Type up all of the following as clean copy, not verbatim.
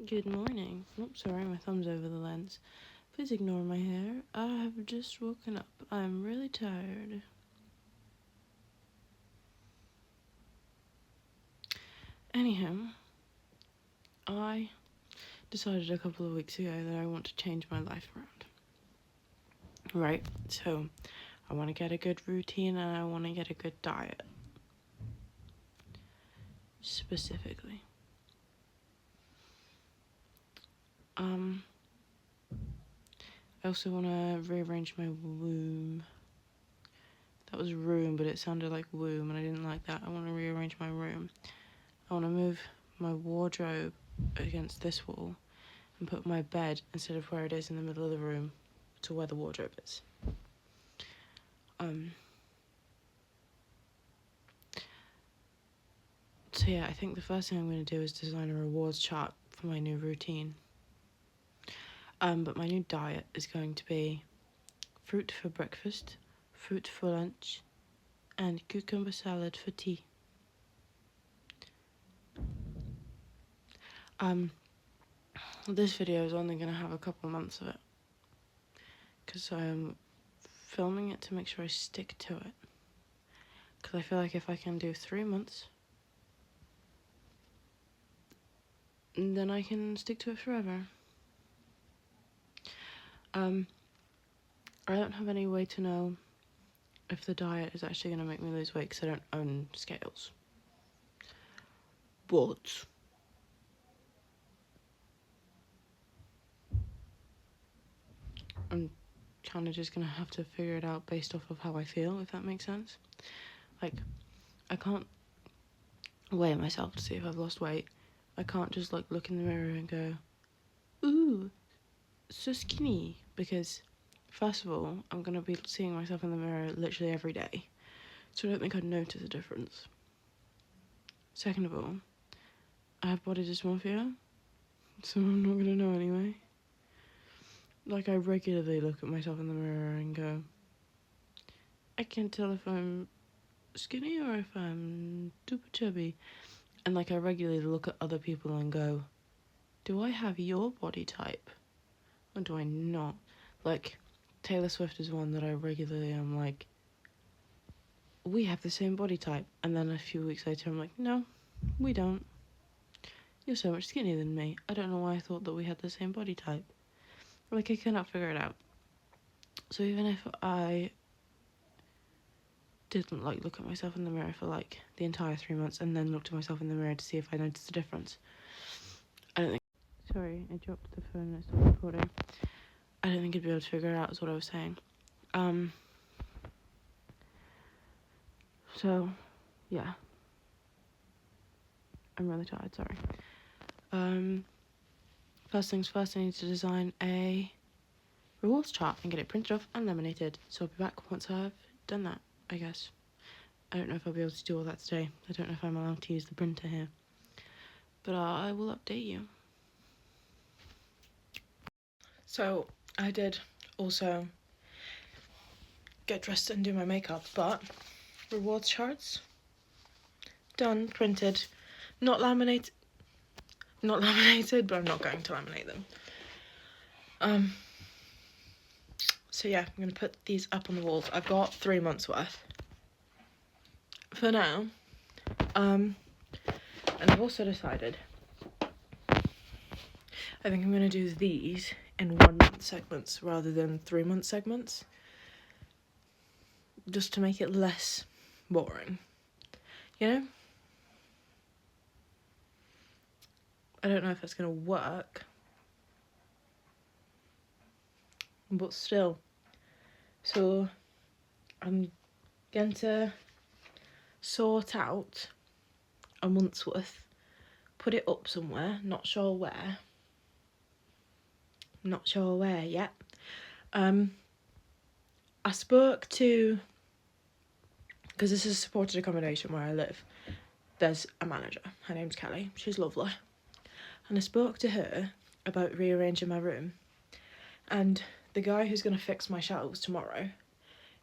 Good morning. Oops, sorry, my thumb's over the lens. Please ignore my hair. I have just woken up. I'm really tired. Anyhow, I decided a couple of weeks ago that I want to change my life around. Right, so I want to get a good routine and I want to get a good diet. Specifically. I also want to rearrange my womb. That was room, but it sounded like womb, and I didn't like that. I want to rearrange my room. I want to move my wardrobe against this wall and put my bed instead of where it is in the middle of the room to where the wardrobe is. So yeah, I think the first thing I'm going to do is design a rewards chart for my new routine. But my new diet is going to be fruit for breakfast, fruit for lunch, and cucumber salad for tea. This video is only going to have a couple months of it because I'm filming it to make sure I stick to it. Because I feel like if I can do 3 months, then I can stick to it forever. I don't have any way to know if the diet is actually going to make me lose weight because I don't own scales. But I'm kind of just going to have to figure it out based off of how I feel, if that makes sense. Like, I can't weigh myself to see if I've lost weight. I can't just, like, look in the mirror and go, ooh, so skinny. Because, first of all, I'm going to be seeing myself in the mirror literally every day. So I don't think I'd notice a difference. Second of all, I have body dysmorphia, so I'm not going to know anyway. Like, I regularly look at myself in the mirror and go, I can't tell if I'm skinny or if I'm super chubby. And, like, I regularly look at other people and go, do I have your body type? Or do I not? Like, Taylor Swift is one that I regularly am like, we have the same body type. And then a few weeks later, I'm like, no, we don't. You're so much skinnier than me. I don't know why I thought that we had the same body type. Like, I cannot figure it out. So even if I didn't, like, look at myself in the mirror for, like, the entire 3 months and then looked at myself in the mirror to see if I noticed a difference, I don't think... Sorry, I dropped the phone and it stopped recording. I don't think I'd be able to figure it out, is what I was saying. So, yeah. I'm really tired, sorry. First things first, I need to design a rewards chart and get it printed off and laminated. So I'll be back once I've done that, I guess. I don't know if I'll be able to do all that today. I don't know if I'm allowed to use the printer here. But I will update you. So I did also get dressed and do my makeup, but rewards charts done, printed, not laminated, but I'm not going to laminate them. So yeah, I'm gonna put these up on the walls. I've got 3 months worth for now. And I've also decided I think I'm gonna do these in 1 month segments rather than 3 month segments, just to make it less boring, you know? I don't know if that's gonna work, but still. So I'm going to sort out a month's worth, put it up somewhere, not sure where yet. I spoke to, because this is a supported accommodation where I live, there's a manager, her name's Kelly, she's lovely, and I spoke to her about rearranging my room, and the guy who's going to fix my shelves tomorrow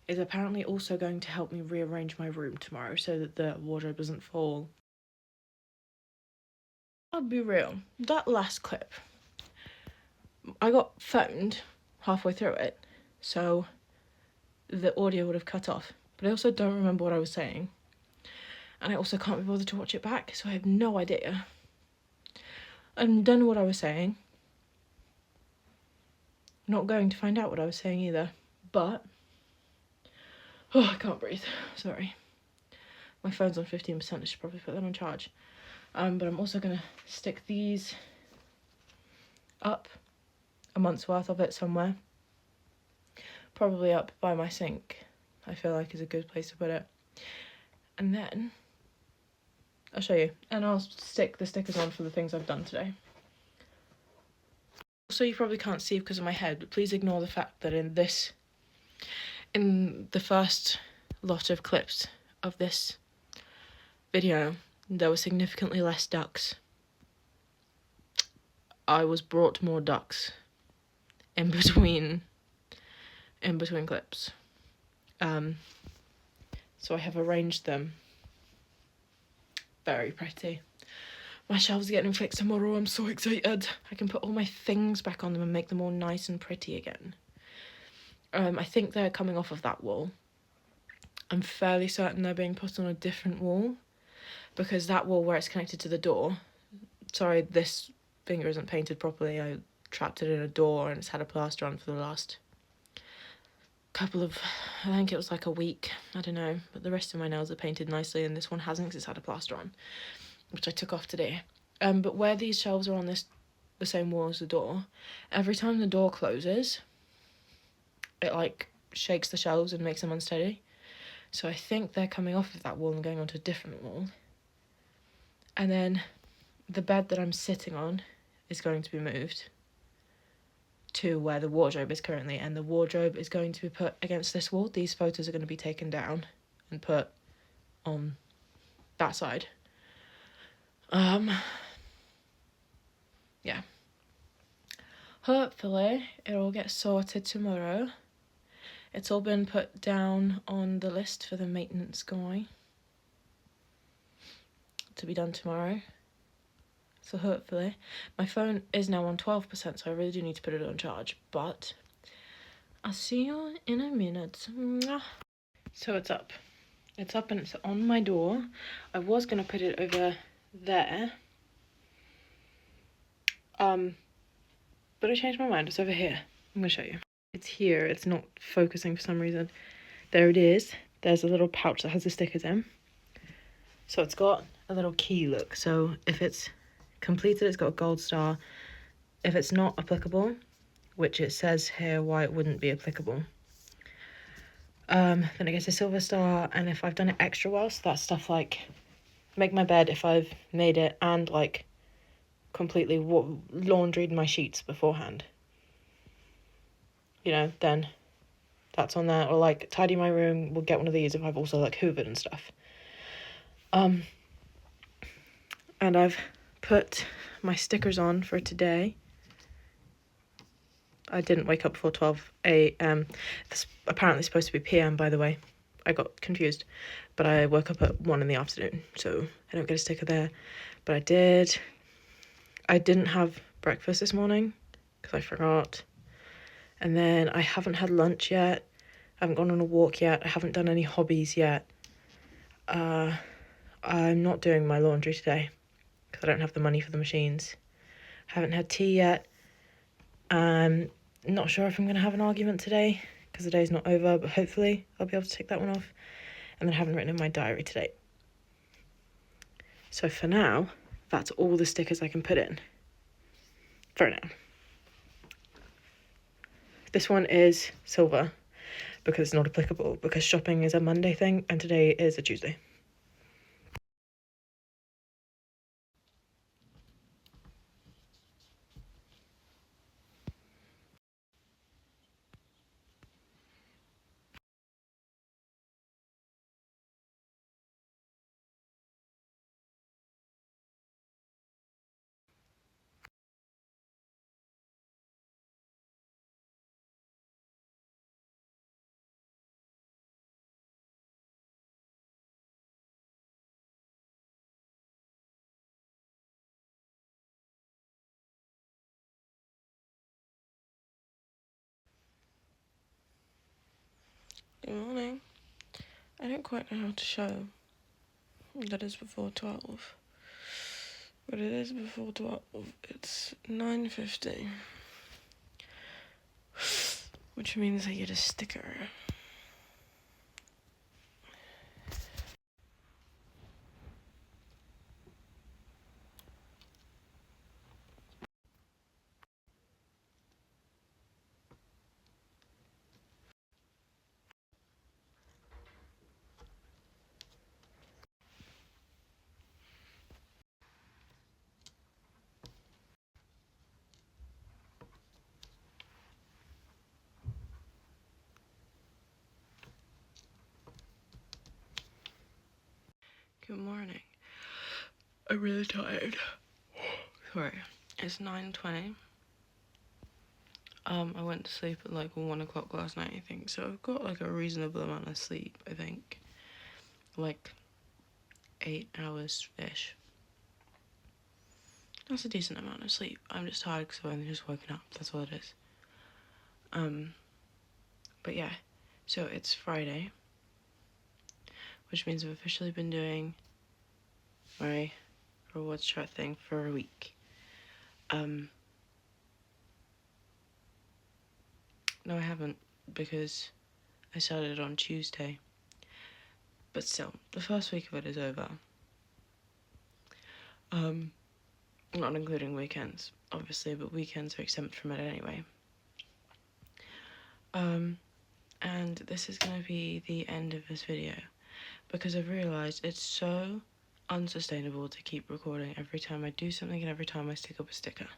is apparently also going to help me rearrange my room tomorrow so that the wardrobe doesn't fall I'll be real, that last clip, I got phoned halfway through it, so the audio would have cut off. But I also don't remember what I was saying. And I also can't be bothered to watch it back, so I have no idea. I don't know what I was saying. Not going to find out what I was saying either. But, oh, I can't breathe. Sorry. My phone's on 15%, I should probably put that on charge. But I'm also going to stick these up, a month's worth of it somewhere. Probably up by my sink, I feel like is a good place to put it. And then, I'll show you. And I'll stick the stickers on for the things I've done today. Also, you probably can't see because of my head, but please ignore the fact that in the first lot of clips of this video, there were significantly less ducks. I was brought more ducks in between clips. So I have arranged them. Very pretty. My shelves are getting fixed tomorrow, I'm so excited. I can put all my things back on them and make them all nice and pretty again. I think they're coming off of that wall. I'm fairly certain they're being put on a different wall, because that wall where it's connected to the door, sorry, this finger isn't painted properly, I trapped it in a door and it's had a plaster on for the last couple of, I think it was like a week, I don't know, but the rest of my nails are painted nicely and this one hasn't because it's had a plaster on, which I took off today. But where these shelves are on the same wall as the door, every time the door closes, it like shakes the shelves and makes them unsteady. So I think they're coming off of that wall and going onto a different wall. And then the bed that I'm sitting on is going to be moved to where the wardrobe is currently, and the wardrobe is going to be put against this wall. These photos are going to be taken down and put on that side. Yeah. Hopefully it'll get sorted tomorrow. It's all been put down on the list for the maintenance guy to be done tomorrow. So hopefully, my phone is now on 12%, so I really do need to put it on charge, but I'll see you in a minute. So it's up. It's up and it's on my door. I was going to put it over there. But I changed my mind. It's over here. I'm going to show you. It's here. It's not focusing for some reason. There it is. There's a little pouch that has the stickers in. So it's got a little key look. So if it's completed, it's got a gold star. If it's not applicable, which it says here why it wouldn't be applicable, then it gets a silver star. And if I've done it extra well, so that's stuff like make my bed if I've made it and like completely laundried my sheets beforehand, you know, then that's on there. Or like tidy my room, we'll get one of these if I've also like hoovered and stuff. And I've put my stickers on for today. I didn't wake up before 12 a.m. It's apparently supposed to be p.m. by the way. I got confused, but I woke up at 1 in the afternoon, so I don't get a sticker there. But I did. I didn't have breakfast this morning because I forgot. And then I haven't had lunch yet. I haven't gone on a walk yet. I haven't done any hobbies yet. I'm not doing my laundry today because I don't have the money for the machines. I haven't had tea yet. I'm not sure if I'm going to have an argument today because the day's not over, but hopefully I'll be able to take that one off. And then I haven't written in my diary today. So for now, that's all the stickers I can put in. For now. This one is silver because it's not applicable, because shopping is a Monday thing and today is a Tuesday. Good morning. I don't quite know how to show that it's before 12, but it is before 12. It's 9:50, which means I get a sticker. Good morning. I'm really tired. Sorry. It's 9:20. I went to sleep at like 1 o'clock last night, I think, so I've got like a reasonable amount of sleep, I think. Like 8 hours-ish. That's a decent amount of sleep. I'm just tired because I've only just woken up, that's all it is. But yeah, so it's Friday, which means I've officially been doing my rewards chart thing for a week. No, I haven't, because I started on Tuesday. But still, the first week of it is over. Not including weekends, obviously, but weekends are exempt from it anyway. And this is going to be the end of this video, because I've realised it's so unsustainable to keep recording every time I do something and every time I stick up a sticker.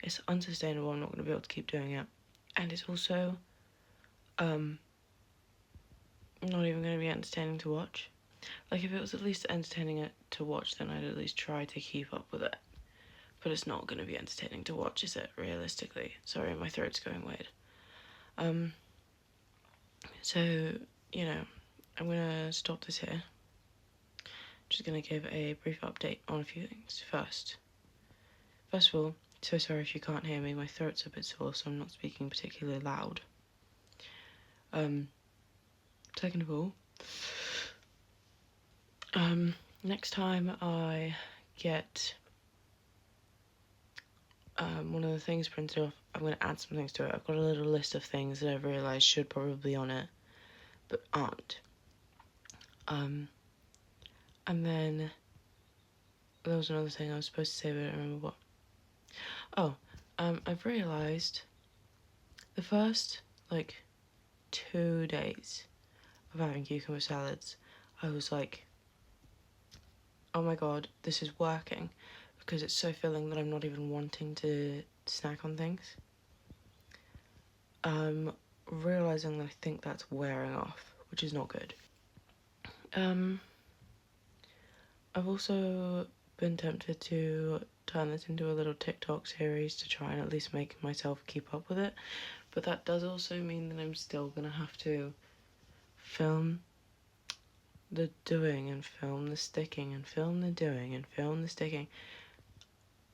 It's unsustainable, I'm not going to be able to keep doing it. And it's also, not even going to be entertaining to watch. Like, if it was at least entertaining to watch, then I'd at least try to keep up with it. But it's not going to be entertaining to watch, is it, realistically? Sorry, my throat's going weird. So, you know, I'm going to stop this here. Just going to give a brief update on a few things. First of all, so sorry if you can't hear me, my throat's a bit sore, so I'm not speaking particularly loud. Second of all, next time I get one of the things printed off, I'm going to add some things to it. I've got a little list of things that I've realised should probably be on it, but aren't. And then there was another thing I was supposed to say, but I don't remember what. Oh, I've realised the first, 2 days of having cucumber salads, I was like, oh my god, this is working, because it's so filling that I'm not even wanting to snack on things. Realising that I think that's wearing off, which is not good. I've also been tempted to turn this into a little TikTok series to try and at least make myself keep up with it, but that does also mean that I'm still gonna have to film the doing and film the sticking and film the doing and film the sticking.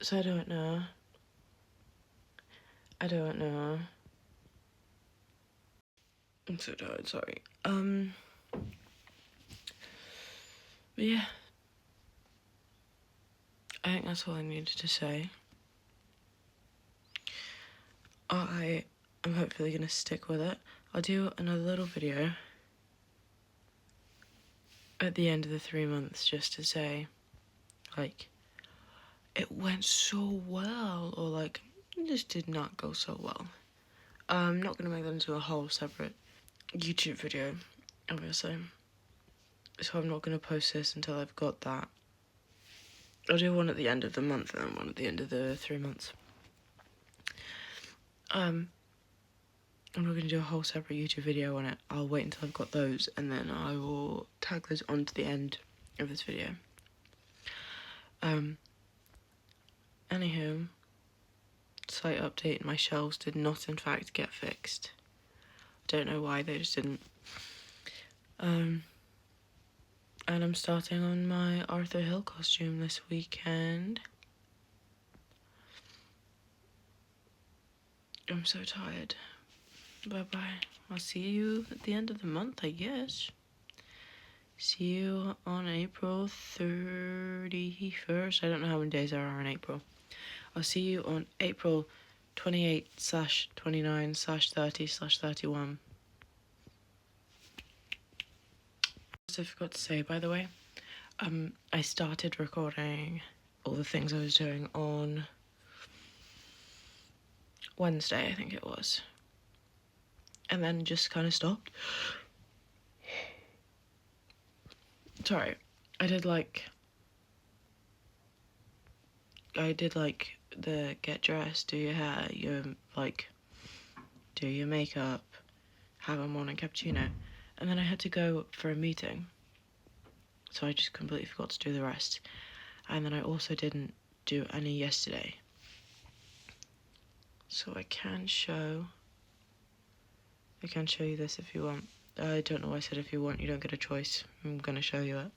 So I don't know. I'm so tired, sorry. But yeah. I think that's all I needed to say. I am hopefully gonna stick with it. I'll do another little video at the end of the 3 months just to say, it went so well, or it just did not go so well. I'm not gonna make that into a whole separate YouTube video, obviously. So I'm not gonna post this until I've got that. I'll do one at the end of the month and one at the end of the 3 months. I'm not going to do a whole separate YouTube video on it. I'll wait until I've got those, and then I will tag those onto the end of this video. Anywho, slight update, my shelves did not in fact get fixed. Don't know why, they just didn't. And I'm starting on my Arthur Hill costume this weekend. I'm so tired. Bye-bye. I'll see you at the end of the month, I guess. See you on April 31st. I don't know how many days there are in April. I'll see you on April 28/29/30/31. I forgot to say, by the way, I started recording all the things I was doing on Wednesday, I think it was. And then just kind of stopped. Sorry, I did like the get dressed, do your hair, do your makeup, have a morning cappuccino, and then I had to go for a meeting, so I just completely forgot to do the rest. And then I also didn't do any yesterday, so I can show you this if you want. I don't know why I said if you want, you don't get a choice. I'm gonna show you it.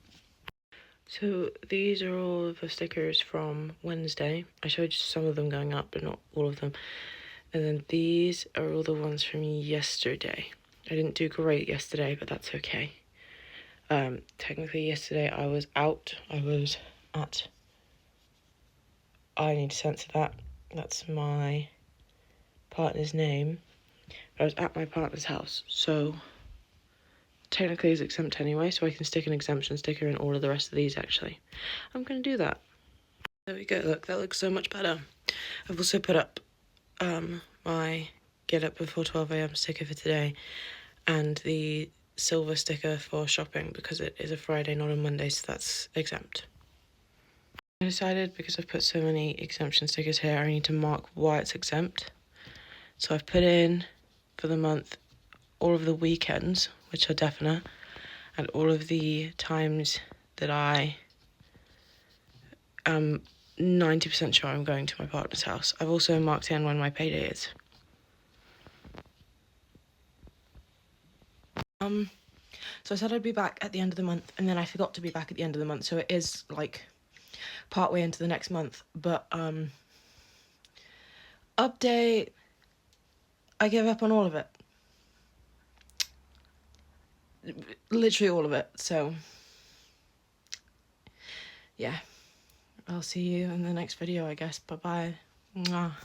So these are all the stickers from Wednesday. I showed you some of them going up, but not all of them. And then these are all the ones from yesterday. I didn't do great yesterday, but that's okay. Technically yesterday I was out. I was at... I need to censor that. That's my partner's name. I was at my partner's house, so technically it's exempt anyway, so I can stick an exemption sticker in all of the rest of these, actually. I'm going to do that. There we go, look, that looks so much better. I've also put up my get up before 12 AM sticker for today, and the silver sticker for shopping, because it is a Friday, not a Monday, so that's exempt. I decided, because I've put so many exemption stickers here, I need to mark why it's exempt. So I've put in, for the month, all of the weekends, which are definite, and all of the times that I am 90% sure I'm going to my partner's house. I've also marked in when my payday is. So I said I'd be back at the end of the month, and then I forgot to be back at the end of the month, so it is, like, partway into the next month. But, update, I gave up on all of it. Literally all of it, so, yeah. I'll see you in the next video, I guess. Bye-bye. Mwah.